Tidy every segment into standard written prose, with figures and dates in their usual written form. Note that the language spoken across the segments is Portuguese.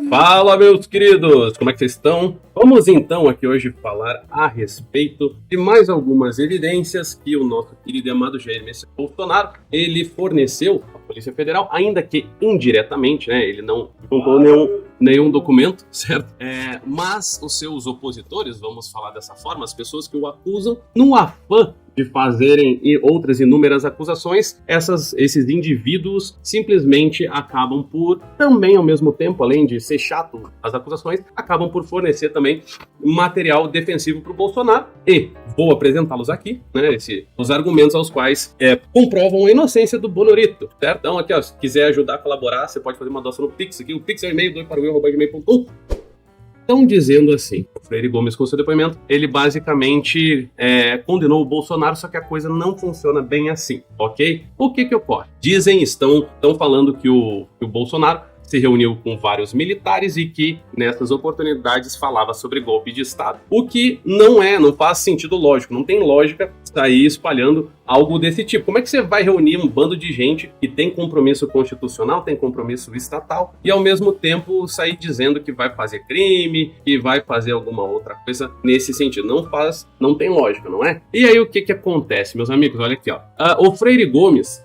Fala, meus queridos! Como é que vocês estão? Vamos então aqui hoje falar a respeito de mais algumas evidências que o nosso querido e amado Jair Messias Bolsonaro, ele forneceu à Polícia Federal, ainda que indiretamente, né? Ele não juntou nenhum documento, certo? Mas os seus opositores, vamos falar dessa forma, as pessoas que o acusam, no afã de fazerem outras inúmeras acusações, esses indivíduos simplesmente acabam por, também ao mesmo tempo, além de ser chato as acusações, acabam por fornecer também material defensivo para o Bolsonaro, e vou apresentá-los aqui, né, os argumentos aos quais comprovam a inocência do Bonorito, certo? Então aqui, ó, se quiser ajudar a colaborar, você pode fazer uma doação no Pix aqui, o Pix é o e-mail, doiparuel@gmail.com. Estão dizendo assim, o Freire Gomes, com seu depoimento, ele basicamente condenou o Bolsonaro, só que a coisa não funciona bem assim, ok? O que ocorre? Dizem, estão falando que o Bolsonaro se reuniu com vários militares e que nessas oportunidades falava sobre golpe de Estado. O que não faz sentido lógico, não tem lógica sair espalhando algo desse tipo. Como é que você vai reunir um bando de gente que tem compromisso constitucional, tem compromisso estatal, e ao mesmo tempo sair dizendo que vai fazer crime, que vai fazer alguma outra coisa nesse sentido? Não tem lógica, não é? E aí o que acontece, meus amigos? Olha aqui, ó. O Freire Gomes,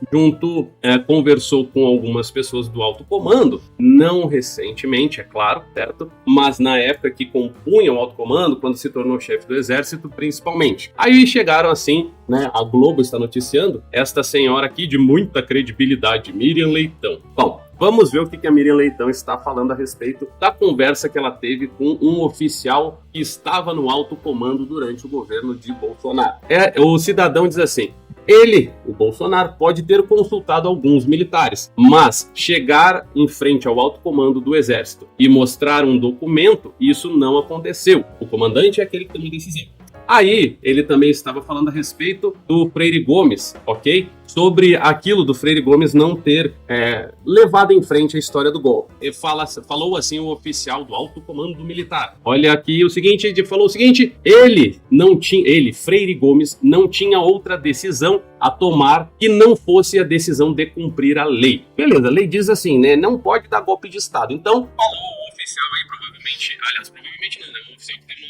conversou com algumas pessoas do alto comando, não recentemente, é claro, certo? Mas na época que compunha o alto comando, quando se tornou chefe do exército, principalmente. Aí chegaram assim, né? A Globo está noticiando esta senhora aqui de muita credibilidade, Miriam Leitão. Bom, vamos ver o que a Miriam Leitão está falando a respeito da conversa que ela teve com um oficial que estava no alto comando durante o governo de Bolsonaro. O cidadão diz assim: ele, o Bolsonaro, pode ter consultado alguns militares, mas chegar em frente ao alto comando do exército e mostrar um documento, isso não aconteceu. O comandante é aquele que toma decisão. Aí, ele também estava falando a respeito do Freire Gomes, ok? Sobre aquilo do Freire Gomes não ter levado em frente a história do golpe. Ele falou assim o oficial do alto comando militar. Olha aqui o seguinte, ele falou o seguinte: ele, Freire Gomes, não tinha outra decisão a tomar que não fosse a decisão de cumprir a lei. Beleza, a lei diz assim, né? Não pode dar golpe de Estado. Então, falou o oficial aí, provavelmente não, né? Um oficial que teve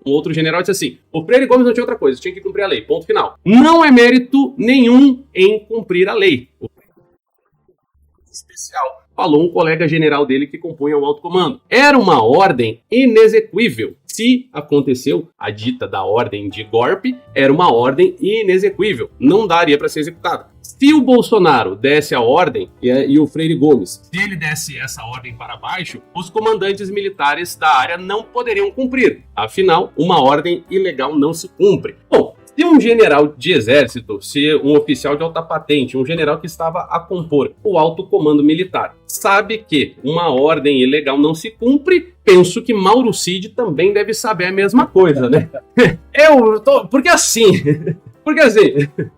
um outro general disse assim: o Freire Gomes não tinha outra coisa, tinha que cumprir a lei, ponto final. Não é mérito nenhum em cumprir a lei. Especial, falou um colega general dele que compunha o alto comando. Era uma ordem inexequível. Se aconteceu a dita da ordem de golpe, era uma ordem inexequível, não daria para ser executada. Se o Bolsonaro desse a ordem, e o Freire Gomes, se ele desse essa ordem para baixo, os comandantes militares da área não poderiam cumprir. Afinal, uma ordem ilegal não se cumpre. Bom, se um general de exército, se um oficial de alta patente, um general que estava a compor o alto comando militar, sabe que uma ordem ilegal não se cumpre, penso que Mauro Cid também deve saber a mesma coisa, né? Porque assim,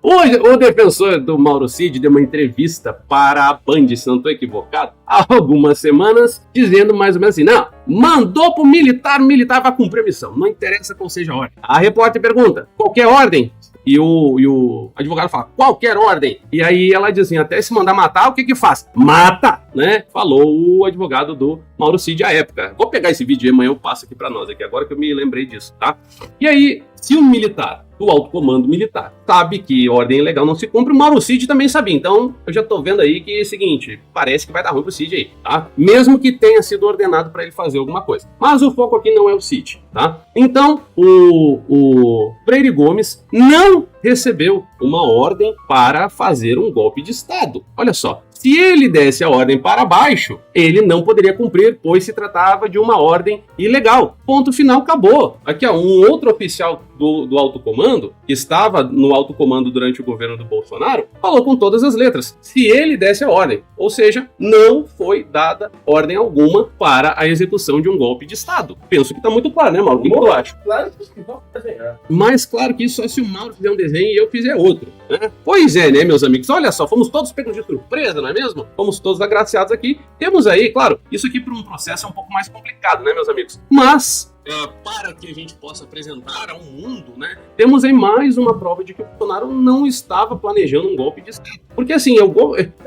o defensor do Mauro Cid deu uma entrevista para a Band, se não estou equivocado, há algumas semanas, dizendo mais ou menos assim: não, mandou pro militar, o militar vai cumprir a missão, não interessa qual seja a ordem. A repórter pergunta: qualquer ordem? E o advogado fala: qualquer ordem. E aí ela diz assim: até se mandar matar, o que faz? Mata, né? Falou o advogado do Mauro Cid à época. Vou pegar esse vídeo e amanhã eu passo aqui pra nós, aqui, agora que eu me lembrei disso, tá? E aí, se um militar do alto comando militar sabe que ordem ilegal não se cumpre, o Mauro Cid também sabia. Então, eu já tô vendo aí que é o seguinte, parece que vai dar ruim pro Cid aí, tá? Mesmo que tenha sido ordenado para ele fazer alguma coisa. Mas o foco aqui não é o Cid, tá? Então, o Freire Gomes não recebeu uma ordem para fazer um golpe de Estado. Olha só. Se ele desse a ordem para baixo, ele não poderia cumprir, pois se tratava de uma ordem ilegal. Ponto final, acabou. Aqui, ó, um outro oficial do alto comando, que estava no alto comando durante o governo do Bolsonaro, falou com todas as letras: se ele desse a ordem. Ou seja, não foi dada ordem alguma para a execução de um golpe de Estado. Penso que está muito claro, né, Mauro? O que tu acha? Claro que vamos desenhar. Mais claro que isso só se o Mauro fizer um desenho e eu fizer outro, né? Pois é, né, meus amigos? Olha só, fomos todos pegos de surpresa, não é mesmo? Fomos todos agraciados aqui. Temos aí, claro, isso aqui para um processo é um pouco mais complicado, né, meus amigos? Mas para que a gente possa apresentar ao mundo, né? Temos aí mais uma prova de que o Bolsonaro não estava planejando um golpe de Estado. Porque assim, é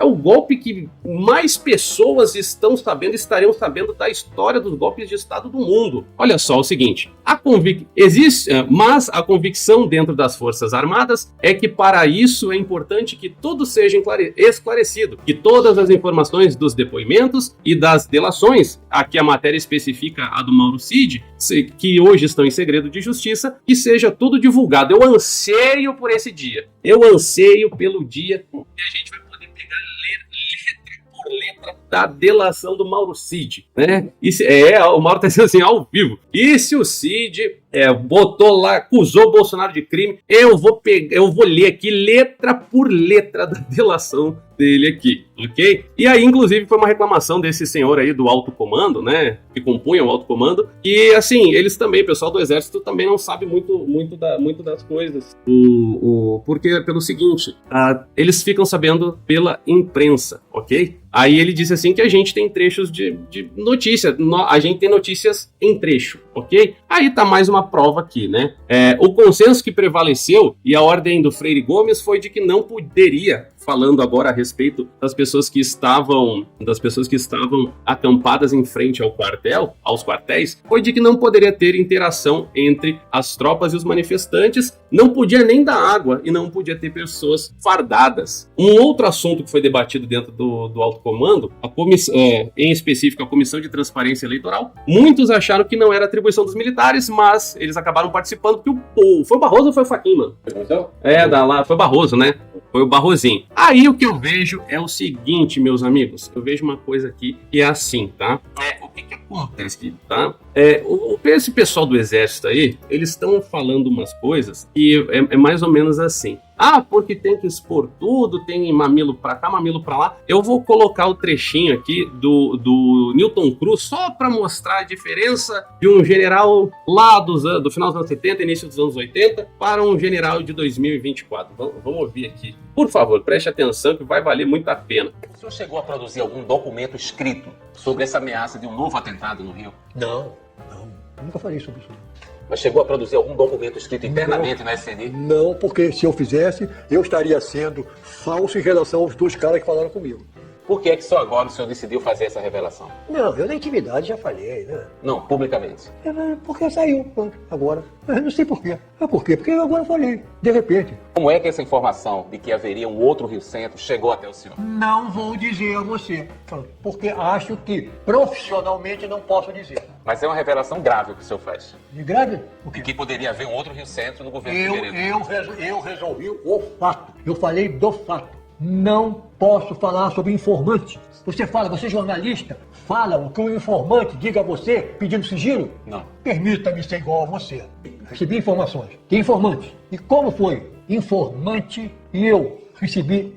o golpe que mais pessoas estariam sabendo da história dos golpes de Estado do mundo. Olha só o seguinte, mas a convicção dentro das Forças Armadas é que para isso é importante que tudo seja esclarecido, que todas as informações dos depoimentos e das delações, aqui a matéria especifica a do Mauro Cid, que hoje estão em segredo de justiça, que seja tudo divulgado. Eu anseio por esse dia. Eu anseio pelo dia que a gente vai poder pegar letra por letra da delação do Mauro Cid, né? O Mauro tá dizendo assim, ao vivo. E se o Cid botou lá, acusou o Bolsonaro de crime, eu vou ler aqui letra por letra da delação dele aqui, ok? E aí, inclusive, foi uma reclamação desse senhor aí do alto comando, né? Que compunha o alto comando. E, assim, eles também, o pessoal do exército também não sabe muito das coisas. Porque, pelo seguinte, eles ficam sabendo pela imprensa, ok? Aí ele disse assim que a gente tem trechos de notícia, a gente tem notícias em trecho, ok? Aí tá mais uma prova aqui, né? O consenso que prevaleceu e a ordem do Freire Gomes foi de que não poderia, falando agora a respeito das pessoas que estavam acampadas em frente aos quartéis, foi de que não poderia ter interação entre as tropas e os manifestantes, não podia nem dar água e não podia ter pessoas fardadas. Um outro assunto que foi debatido dentro do alto comando, em específico a Comissão de Transparência Eleitoral, muitos acharam que não era atribuição dos militares, mas eles acabaram participando porque foi o Barroso ou foi o Fachin, mano? Foi Barroso, né? Foi o Barrosinho. Aí o que eu vejo é o seguinte, meus amigos, eu vejo uma coisa aqui que é assim, tá? O que acontece aqui, tá? Esse pessoal do exército aí, eles estão falando umas coisas que é mais ou menos assim. Porque tem que expor tudo, tem mamilo pra cá, mamilo pra lá. Eu vou colocar o trechinho aqui do Newton Cruz só pra mostrar a diferença de um general lá do final dos anos 70, início dos anos 80, para um general de 2024. Vamos ouvir aqui. Por favor, preste atenção que vai valer muito a pena. O senhor chegou a produzir algum documento escrito sobre essa ameaça de um novo atentado no Rio? Não, nunca falei sobre isso. Mas chegou a produzir algum documento escrito internamente na SNI? Não, porque se eu fizesse, eu estaria sendo falso em relação aos dois caras que falaram comigo. Por que é que só agora o senhor decidiu fazer essa revelação? Não, eu na intimidade já falei, né? Não, publicamente. Porque saiu, pronto, agora. Eu não sei por quê. Por quê? Porque eu agora falei, de repente. Como é que essa informação de que haveria um outro Rio Centro chegou até o senhor? Não vou dizer a você, porque acho que profissionalmente não posso dizer. Mas é uma revelação grave o que o senhor faz. De grave? O quê? De que poderia haver um outro Rio Centro no governo Figueiredo. Eu resolvi o fato. Eu falei do fato. Não posso falar sobre informante. Você é jornalista, fala o que um informante diga a você pedindo sigilo? Não. Permita-me ser igual a você. Recebi informações. Que informante? E como foi? Informante e eu recebi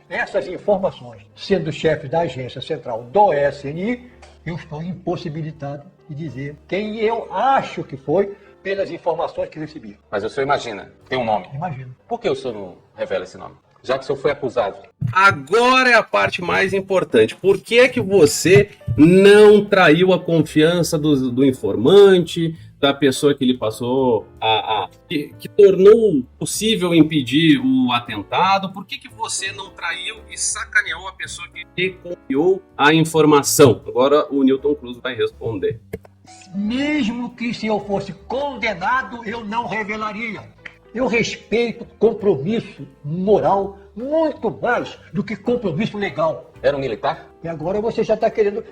essas informações. Sendo chefe da agência central do SNI, eu estou impossibilitado de dizer quem eu acho que foi pelas informações que recebi. Mas o senhor imagina, tem um nome. Imagino. Por que o senhor não revela esse nome? Já que o senhor foi acusado. Agora é a parte mais importante. Por que é que você não traiu a confiança do informante, da pessoa que lhe passou, que tornou possível impedir o atentado? Por que que você não traiu e sacaneou a pessoa que lhe confiou a informação? Agora o Newton Cruz vai responder. Mesmo que se eu fosse condenado, eu não revelaria. Eu respeito compromisso moral muito mais do que compromisso legal. Era um militar? E agora você já está querendo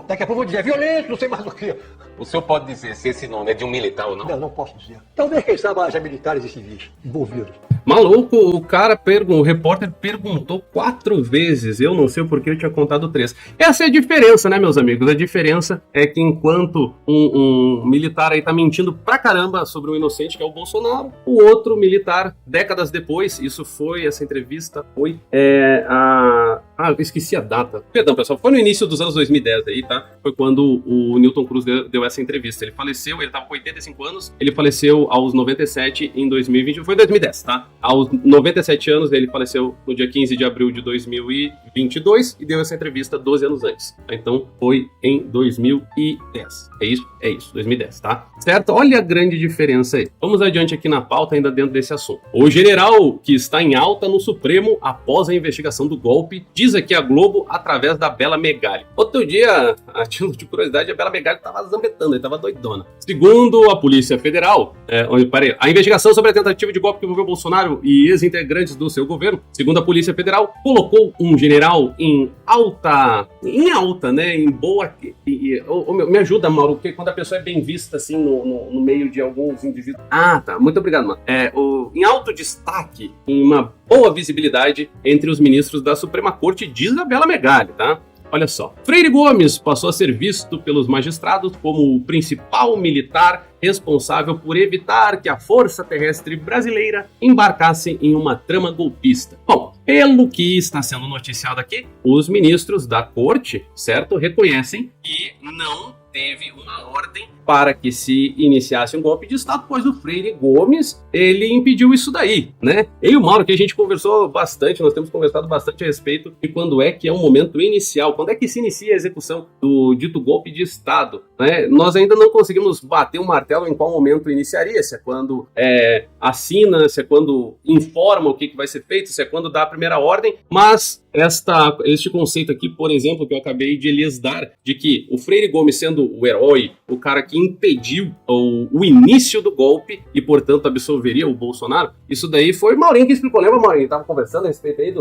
daqui a pouco eu vou dizer violento, não sei mais o que. O senhor pode dizer se esse nome é de um militar ou não? Não posso dizer. Talvez, quem sabe, haja militares e civis envolvidos. Maluco, o repórter perguntou 4 vezes. Eu não sei o porquê, eu tinha contado 3. Essa é a diferença, né, meus amigos? A diferença é que enquanto um militar aí tá mentindo pra caramba sobre um inocente, que é o Bolsonaro, o outro militar, décadas depois, essa entrevista foi eu esqueci a data. Perdão, pessoal, foi no início dos anos 2010 aí, tá? Foi quando o Newton Cruz deu essa entrevista. Ele faleceu, ele tava com 85 anos, ele faleceu aos 97 em 2020, foi 2010, tá? Aos 97 anos, ele faleceu no dia 15 de abril de 2022 e deu essa entrevista 12 anos antes. Então, foi em 2010. É isso, 2010, tá? Certo? Olha a grande diferença aí. Vamos adiante aqui na pauta, ainda dentro desse assunto. O general que está em alta no Supremo após a investigação do golpe, diz aqui a Globo através da Bela Megali. Outro dia, a título de curiosidade, a Bela Megali estava zambetando, ele estava doidona. Segundo a Polícia Federal, a investigação sobre a tentativa de golpe que envolveu Bolsonaro e ex-integrantes do seu governo, segundo a Polícia Federal, colocou um general em alta, né, em boa... me ajuda, Mauro, porque quando a pessoa é bem vista, assim, no meio de alguns indivíduos... Ah, tá, muito obrigado, mano. Em alto destaque, em uma boa visibilidade entre os ministros da Suprema Corte, diz a Bela Megali, tá? Olha só. Freire Gomes passou a ser visto pelos magistrados como o principal militar responsável por evitar que a Força Terrestre Brasileira embarcasse em uma trama golpista. Bom, pelo que está sendo noticiado aqui, os ministros da corte, certo, reconhecem que não teve uma ordem para que se iniciasse um golpe de Estado, pois o Freire Gomes, ele impediu isso daí, né? Eu e o Mauro, que a gente conversou bastante, nós temos conversado bastante a respeito de quando é que é o momento inicial, quando é que se inicia a execução do dito golpe de Estado, né? Nós ainda não conseguimos bater um martelo em qual momento iniciaria, se é quando assina, se é quando informa o que vai ser feito, se é quando dá a primeira ordem, mas este conceito aqui, por exemplo, que eu acabei de lhes dar, de que o Freire Gomes sendo o herói, o cara que impediu o início do golpe e, portanto, absolveria o Bolsonaro, isso daí foi o Maurinho que explicou. Lembra, Maurinho? Tava conversando a respeito aí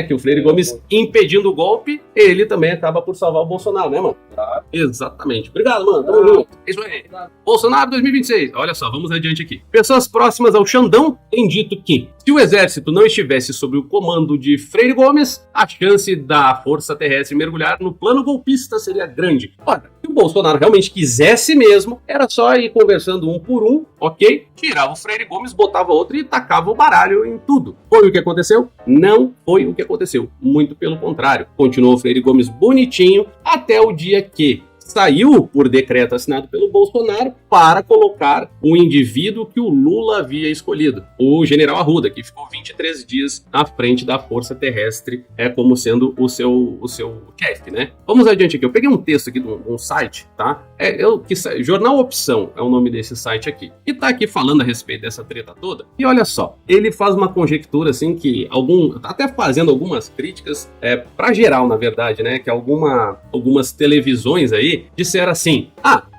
que o Freire Gomes impedindo o golpe, ele também acaba por salvar o Bolsonaro, né, mano? Tá. Exatamente. Obrigado, mano. Tamo junto. Isso aí. Bolsonaro 2026. Olha só, vamos adiante aqui. Pessoas próximas ao Xandão têm dito que, se o exército não estivesse sob o comando de Freire Gomes, a chance da Força Terrestre mergulhar no plano golpista seria grande. Olha, se o Bolsonaro realmente quisesse mesmo, era só ir conversando um por um, ok? Tirava o Freire Gomes, botava outro e tacava o baralho em tudo. Foi o que aconteceu? Não foi o que aconteceu. Muito pelo contrário. Continuou o Freire Gomes bonitinho até o dia que saiu por decreto assinado pelo Bolsonaro para colocar o indivíduo que o Lula havia escolhido, o general Arruda, que ficou 23 dias à frente da Força Terrestre, como sendo o seu chefe, né? Vamos adiante aqui. Eu peguei um texto aqui de um site, tá? Jornal Opção é o nome desse site aqui. E tá aqui falando a respeito dessa treta toda. E olha só, ele faz uma conjectura assim que tá até fazendo algumas críticas para geral, na verdade, né? Que algumas televisões aí disseram assim: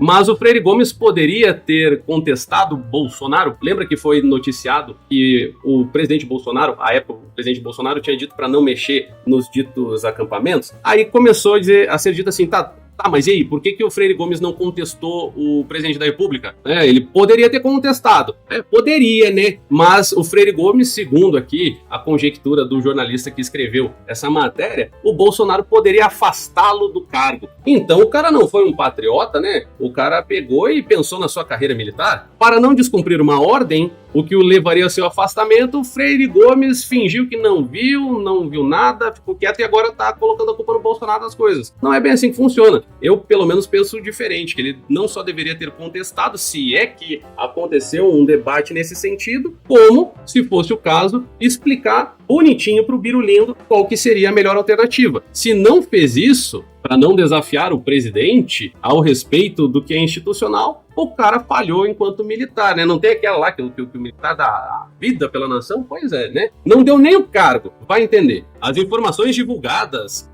mas o Freire Gomes poderia ter contestado Bolsonaro. Lembra que foi noticiado que o presidente Bolsonaro, à época, o presidente Bolsonaro tinha dito para não mexer nos ditos acampamentos? Aí começou a ser dito assim, tá, mas e aí, por que o Freire Gomes não contestou o presidente da República? Ele poderia ter contestado. Poderia, né? Mas o Freire Gomes, segundo aqui a conjectura do jornalista que escreveu essa matéria, o Bolsonaro poderia afastá-lo do cargo. Então o cara não foi um patriota, né? O cara pegou e pensou na sua carreira militar. Para não descumprir uma ordem, o que o levaria ao seu afastamento, o Freire Gomes fingiu que não viu nada, ficou quieto e agora tá colocando a culpa no Bolsonaro das coisas. Não é bem assim que funciona. Eu, pelo menos, penso diferente, que ele não só deveria ter contestado, se é que aconteceu um debate nesse sentido, como, se fosse o caso, explicar bonitinho pro Birulindo qual que seria a melhor alternativa. Se não fez isso, para não desafiar o presidente ao respeito do que é institucional, o cara falhou enquanto militar, né? Não tem aquela lá que o militar dá a vida pela nação? Pois é, né? Não deu nem o cargo, vai entender. As informações divulgadas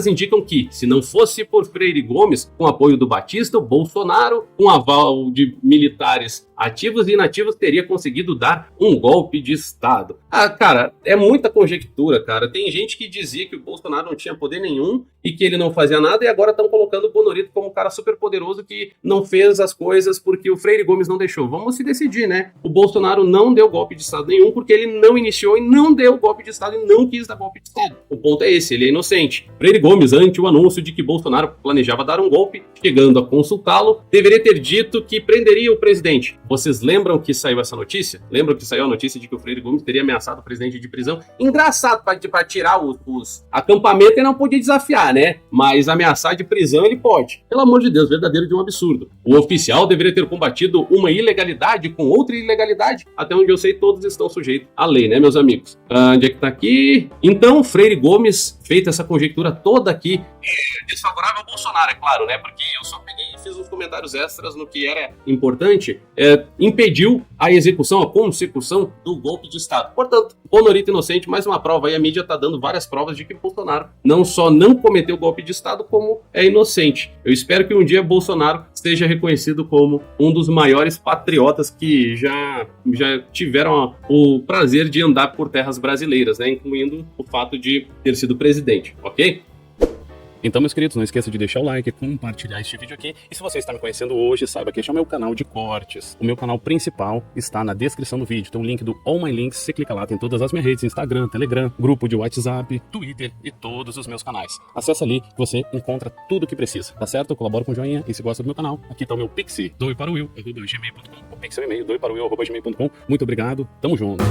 indicam que, se não fosse por Freire Gomes, com apoio do Batista, o Bolsonaro, com aval de militares ativos e inativos, teria conseguido dar um golpe de Estado. Cara, é muita conjectura, cara. Tem gente que dizia que o Bolsonaro não tinha poder nenhum e que ele não fazia nada, e agora estão colocando o Bonorito como um cara super poderoso falando que não fez as coisas porque o Freire Gomes não deixou. Vamos se decidir, né? O Bolsonaro não deu golpe de Estado nenhum porque ele não iniciou e não deu golpe de Estado e não quis dar golpe de Estado. O ponto é esse, ele é inocente. Freire Gomes, ante o anúncio de que Bolsonaro planejava dar um golpe, chegando a consultá-lo, deveria ter dito que prenderia o presidente. Vocês lembram que saiu essa notícia? Lembram que saiu a notícia de que o Freire Gomes teria ameaçado o presidente de prisão? Engraçado, para tirar os acampamentos ele não podia desafiar, né? Mas ameaçar de prisão ele pode. Pelo amor de Deus, verdadeiro de um absurdo. O oficial deveria ter combatido uma ilegalidade com outra ilegalidade. Até onde eu sei, todos estão sujeitos à lei, né, meus amigos? Onde é que tá aqui? Então, Freire Gomes, feita essa conjectura toda aqui, desfavorável ao Bolsonaro, é claro, né? Porque eu só peguei e fiz uns comentários extras no que era importante, impediu a execução, a consecução do golpe de Estado. Portanto, Honorito inocente, mais uma prova aí, a mídia tá dando várias provas de que Bolsonaro não só não cometeu golpe de Estado, como é inocente. Eu espero que um dia Bolsonaro seja reconhecido como um dos maiores patriotas que já tiveram o prazer de andar por terras brasileiras, né? Incluindo o fato de ter sido presidente, ok? Então, meus queridos, não esqueça de deixar o like, compartilhar este vídeo aqui. E se você está me conhecendo hoje, saiba que este é o meu canal de cortes. O meu canal principal está na descrição do vídeo. Tem um link do All My Links. Você clica lá, tem todas as minhas redes, Instagram, Telegram, grupo de WhatsApp, Twitter e todos os meus canais. Acesse ali que você encontra tudo o que precisa, tá certo? Colabora com o joinha e se gosta do meu canal, aqui está o meu Pix, doe para o Will, @gmail.com. O Pix é o e-mail, doe para o Will, @gmail.com. Muito obrigado, tamo junto.